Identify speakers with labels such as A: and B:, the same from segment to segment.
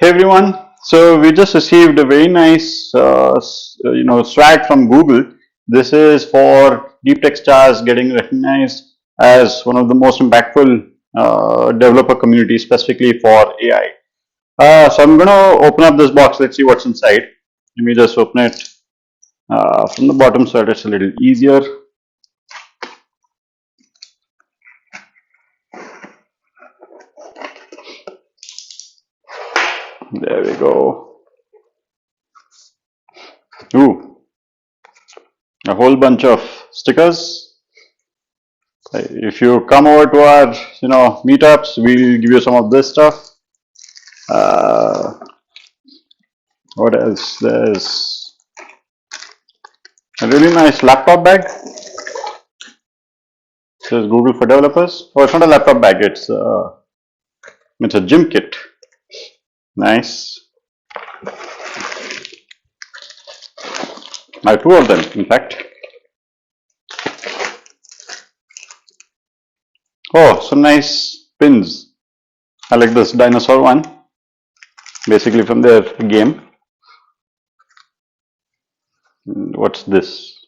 A: Hey everyone, so we just received a very nice swag from Google. This is for deep tech stars getting recognized as one of the most impactful developer community specifically for AI. So I'm going to open up this box. Let's see what's inside. Let me just open it from the bottom so that it's a little easier. There we go. Ooh, a whole bunch of stickers. If you come over to our meetups, we'll give you some of this stuff. What else? There's a really nice laptop bag. It says Google for Developers. Oh, it's not a laptop bag. It's a gym kit. Nice. I have two of them, in fact. Oh, some nice pins. I like this dinosaur one, basically from their game. What's this?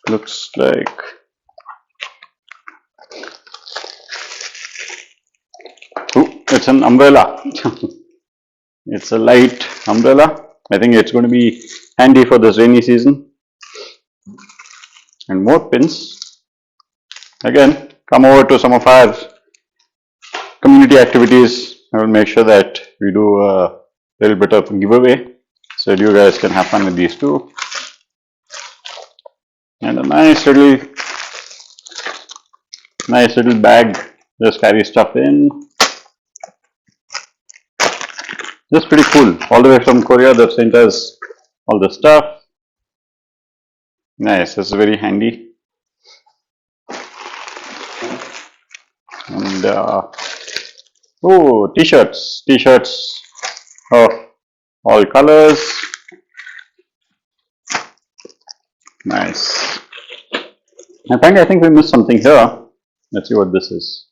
A: Looks like it's an umbrella. It's a light umbrella. I think it's going to be handy for this rainy season. And more pins. Again, come over to some of our community activities. I will make sure that we do a little bit of giveaway so that you guys can have fun with these too. And a nice little bag. Just carry stuff in. Just pretty cool. All the way from Korea, they've sent us all the stuff. Nice. This is very handy. And oh, t-shirts of all colors. Nice. I think we missed something here. Let's see what this is.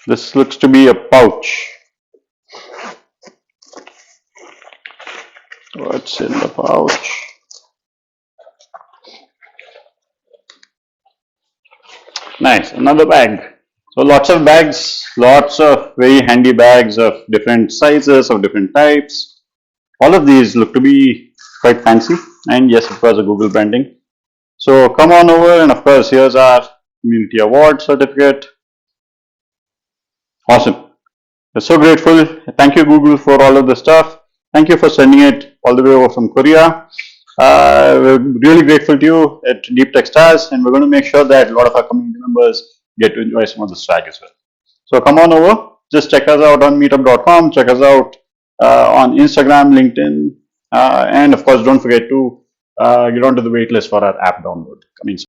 A: This looks to be a pouch. What's in the pouch? Nice, another bag. So lots of bags, lots of very handy bags of different sizes, of different types. All of these look to be quite fancy, and yes, of course, a Google branding. So come on over, and of course, here's our community award certificate. Awesome. We're so grateful. Thank you, Google, for all of the stuff. Thank you for sending it all the way over from Korea. We're really grateful to you at Deep Tech Stars, and we're going to make sure that a lot of our community members get to enjoy some of the swag as well. So come on over. Just check us out on meetup.com. Check us out on Instagram, LinkedIn, and of course, don't forget to get onto the waitlist for our app download coming soon.